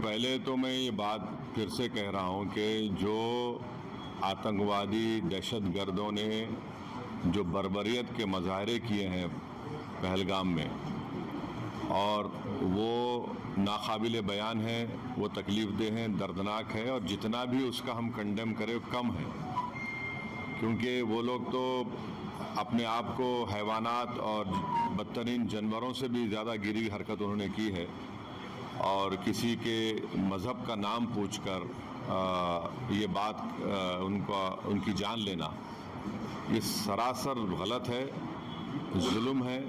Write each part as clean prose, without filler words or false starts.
पहले तो मैं ये बात फिर से कह रहा हूँ कि जो आतंकवादी दहशतगर्दों ने जो बर्बरियत के मज़ाहरे किए हैं पहलगाम में, और वो नाकाबिल बयान है, वो तकलीफ़देह हैं, दर्दनाक है, और जितना भी उसका हम कंडेम करें कम है, क्योंकि वो लोग तो अपने आप को हैवानात और बदतरीन जानवरों से भी ज़्यादा गिरी हरकत उन्होंने की है। और किसी के मज़हब का नाम पूछकर ये बात उनकी जान लेना, ये सरासर गलत है, जुल्म है।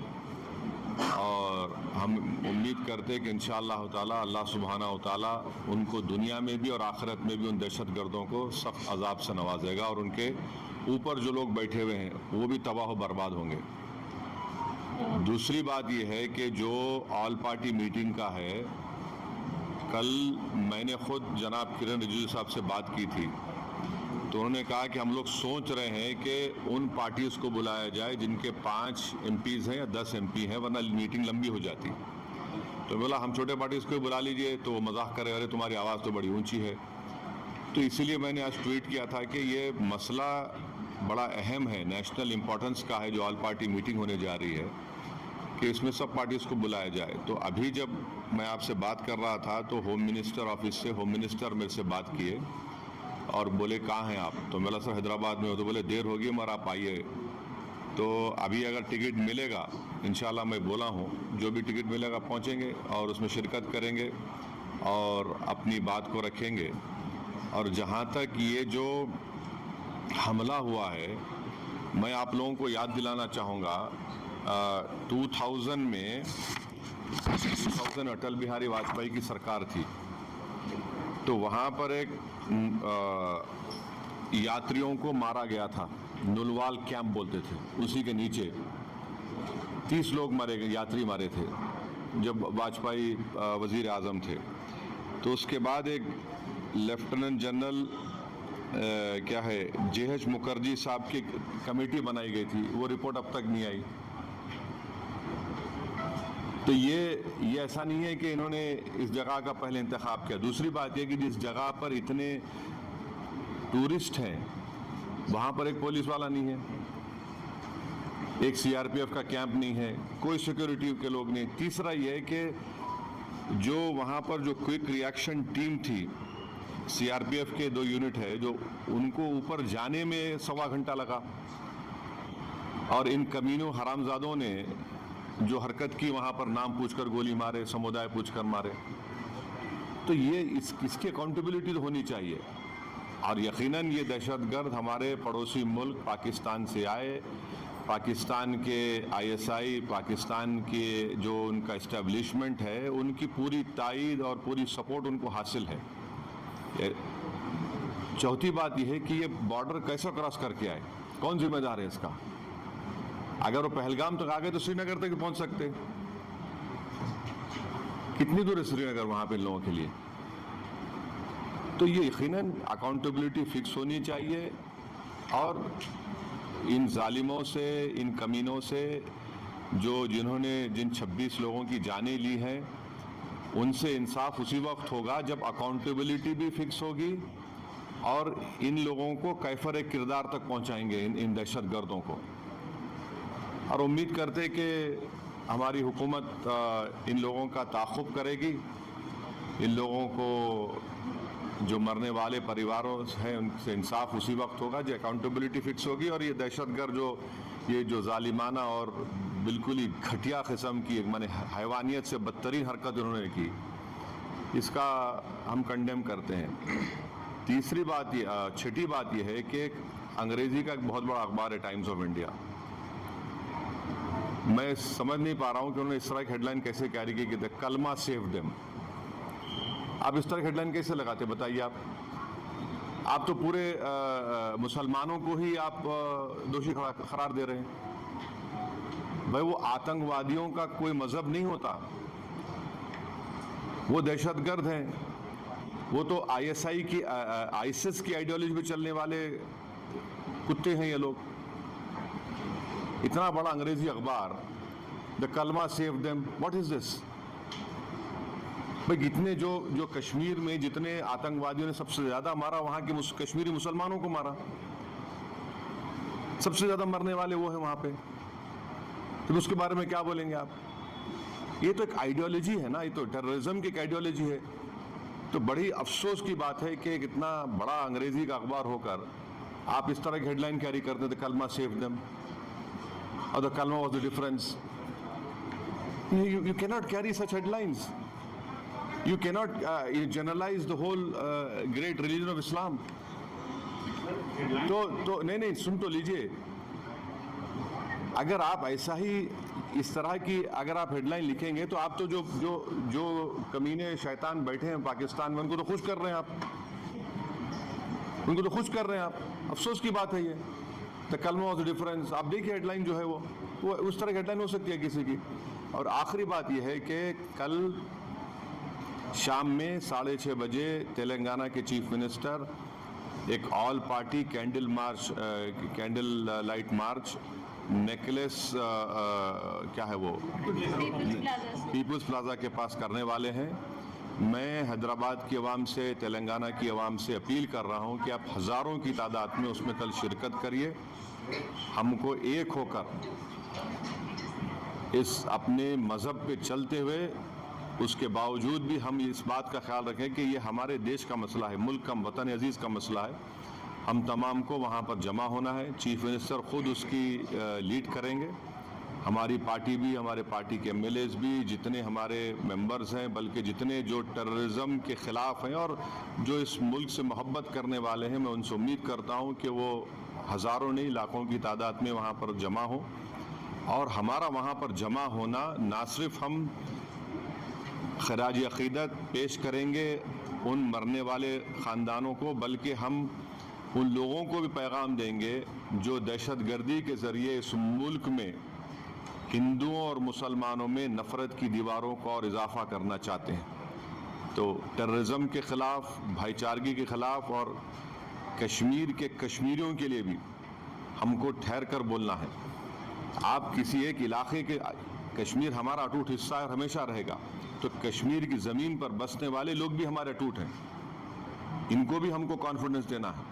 और हम उम्मीद करते हैं कि इंशाअल्लाह ताला अल्लाह सुब्हानहू ताला उनको दुनिया में भी और आखिरत में भी उन दहशतगर्दों को सख्त अजाब से नवाजेगा, और उनके ऊपर जो लोग बैठे हुए हैं वो भी तबाह बर्बाद होंगे। दूसरी बात यह है कि जो ऑल पार्टी मीटिंग का है, कल मैंने खुद जनाब किरण रिजिजू साहब से बात की थी, तो उन्होंने कहा कि हम लोग सोच रहे हैं कि उन पार्टीज़ को बुलाया जाए जिनके 5 MPs हैं या 10 MP हैं, वरना मीटिंग लंबी हो जाती। तो बोला हम छोटे पार्टीज़ को बुला लीजिए, तो वो मजाक करे, अरे तुम्हारी आवाज़ तो बड़ी ऊंची है। तो इसीलिए मैंने आज ट्वीट किया था कि ये मसला बड़ा अहम है, नेशनल इम्पोर्टेंस का है, जो ऑल पार्टी मीटिंग होने जा रही है, कि इसमें सब पार्टीज़ को बुलाया जाए। तो अभी जब मैं आपसे बात कर रहा था तो होम मिनिस्टर ऑफिस से होम मिनिस्टर मेरे से बात किए और बोले कहाँ हैं आप? तो मैं बोला सर हैदराबाद में हो। तो बोले देर होगी मगर आप आइए। तो अभी अगर टिकट मिलेगा इंशाल्लाह, मैं बोला हूँ जो भी टिकट मिलेगा पहुँचेंगे और उसमें शिरकत करेंगे और अपनी बात को रखेंगे। और जहाँ तक ये जो हमला हुआ है, मैं आप लोगों को याद दिलाना चाहूँगा 2000 में 2000 अटल बिहारी वाजपेयी की सरकार थी, तो वहाँ पर एक यात्रियों को मारा गया था, नुलवाल कैंप बोलते थे, उसी के नीचे 30 लोग मारे गए, यात्री मारे थे जब वाजपेयी वज़ीर आज़म थे। तो उसके बाद एक लेफ्टिनेंट जनरल क्या है JH मुखर्जी साहब की कमेटी बनाई गई थी, वो रिपोर्ट अब तक नहीं आई। तो ये ऐसा नहीं है कि इन्होंने इस जगह का पहले इंतखाब किया। दूसरी बात यह कि जिस जगह पर इतने टूरिस्ट हैं वहाँ पर एक पुलिस वाला नहीं है, एक CRPF का कैंप नहीं है, कोई सिक्योरिटी के लोग नहीं। तीसरा यह है कि जो वहाँ पर जो क्विक रिएक्शन टीम थी, CRPF के 2 यूनिट है, जो उनको ऊपर जाने में 1.25 घंटा लगा, और इन कमीनों हरामजादों ने जो हरकत की वहाँ पर नाम पूछकर गोली मारे, समुदाय पूछकर मारे। तो ये इसकी अकाउंटेबिलिटी तो होनी चाहिए। और यकीनन ये दहशतगर्द हमारे पड़ोसी मुल्क पाकिस्तान से आए, पाकिस्तान के ISI, पाकिस्तान के जो उनका इस्टेब्लिशमेंट है, उनकी पूरी तायद और पूरी सपोर्ट उनको हासिल है। चौथी बात यह है कि ये बॉर्डर कैसे क्रॉस करके आए, कौन जिम्मेदार है इसका? अगर वो पहलगाम तक आ गए तो श्रीनगर तक पहुंच सकते। कितनी दूर है श्रीनगर वहां पे इन लोगों के लिए? तो ये यकीनन अकाउंटेबिलिटी फिक्स होनी चाहिए, और इन जालिमों से, इन कमीनों से, जिन्होंने जिन 26 लोगों की जानें ली हैं, उनसे इंसाफ उसी वक्त होगा जब अकाउंटेबिलिटी भी फिक्स होगी और इन लोगों को कैफर किरदार तक पहुंचाएंगे, इन दहशतगर्दों को। और उम्मीद करते कि हमारी हुकूमत इन लोगों का ताक़ुब करेगी, इन लोगों को जो मरने वाले परिवारों हैं उनसे इंसाफ उसी वक्त होगा जब अकाउंटेबिलिटी फिक्स होगी। और ये दहशतगर्द ये जो जालिमाना और बिल्कुल ही घटिया किस्म की, माने हैवानियत से बदतरीन हरकत उन्होंने की, इसका हम कंडेम करते हैं। तीसरी बात छठी बात यह है कि अंग्रेज़ी का एक बहुत बड़ा अखबार है टाइम्स ऑफ इंडिया, मैं समझ नहीं पा रहा हूँ कि उन्होंने इस तरह की हेडलाइन कैसे कैरी की द कलमा सेव देम। आप इस तरह की हेडलाइन कैसे लगाते बताइए? आप तो पूरे मुसलमानों को ही आप दोषी करार दे रहे हैं। भाई वो आतंकवादियों का कोई मजहब नहीं होता, वो दहशतगर्द हैं, वो तो ISI की ISIS की आइडियोलॉजी में चलने वाले कुत्ते हैं ये लोग। इतना बड़ा अंग्रेजी अखबार, द कलमा save them, what is this? भाई इतने जो कश्मीर में जितने आतंकवादियों ने सबसे ज्यादा मारा, वहां के कश्मीरी मुसलमानों को मारा, सबसे ज्यादा मरने वाले वो है वहां पे, तो उसके बारे में क्या बोलेंगे आप? ये तो एक आइडियोलॉजी है ना, ये तो टेररिज्म की एक आइडियोलॉजी है। तो बड़ी अफसोस की बात है कि इतना बड़ा अंग्रेजी का अखबार होकर आप इस तरह की हेडलाइन कैरी करते थे, कलमा सेव देम और द कलमा was the difference. You cannot carry such headlines. You cannot you generalize the whole great religion of Islam. तो नहीं सुन तो लीजिए, अगर आप ऐसा ही इस तरह की अगर आप हेडलाइन लिखेंगे तो आप तो जो कमीने शैतान बैठे हैं पाकिस्तान में, उनको तो खुश कर रहे हैं आप, उनको तो खुश कर रहे हैं आप। अफसोस की बात है ये। द कलमा वाज द डिफरेंस, आप देखिए हेडलाइन जो है वो उस तरह की हेडलाइन हो सकती है किसी की। और आखिरी बात यह है कि कल शाम में 6:30 बजे तेलंगाना के चीफ मिनिस्टर एक all party candle light march necklace क्या है वो पीपल्स प्लाजा के पास करने वाले हैं। मैं हैदराबाद की आवाम से, तेलंगाना की आवाम से अपील कर रहा हूं कि आप हज़ारों की तादाद में उसमें कल शिरकत करिए। हमको एक होकर इस अपने मज़हब पे चलते हुए, उसके बावजूद भी हम इस बात का ख्याल रखें कि ये हमारे देश का मसला है, मुल्क का, वतन अजीज़ का मसला है। हम तमाम को वहाँ पर जमा होना है। चीफ मिनिस्टर ख़ुद उसकी लीड करेंगे। हमारी पार्टी भी, हमारे पार्टी के एमएलएज भी, जितने हमारे मेंबर्स हैं, बल्कि जितने जो टेररिज्म के ख़िलाफ़ हैं और जो इस मुल्क से मोहब्बत करने वाले हैं, मैं उनसे उम्मीद करता हूँ कि वो हज़ारों नहीं लाखों की तादाद में वहाँ पर जमा हो। और हमारा वहाँ पर जमा होना ना सिर्फ हम खराज अक़ीदत पेश करेंगे उन मरने वाले ख़ानदानों को, बल्कि हम उन लोगों को भी पैगाम देंगे जो दहशतगर्दी के ज़रिए इस मुल्क में हिंदुओं और मुसलमानों में नफ़रत की दीवारों को और इजाफ़ा करना चाहते हैं। तो टेररिज्म के ख़िलाफ़, भाईचारगी के ख़िलाफ़ और कश्मीर के कश्मीरियों के लिए भी हमको ठहर कर बोलना है। आप किसी एक इलाके के, कश्मीर हमारा अटूट हिस्सा है और हमेशा रहेगा, तो कश्मीर की ज़मीन पर बसने वाले लोग भी हमारे अटूट हैं, इनको भी हमको कॉन्फिडेंस देना है।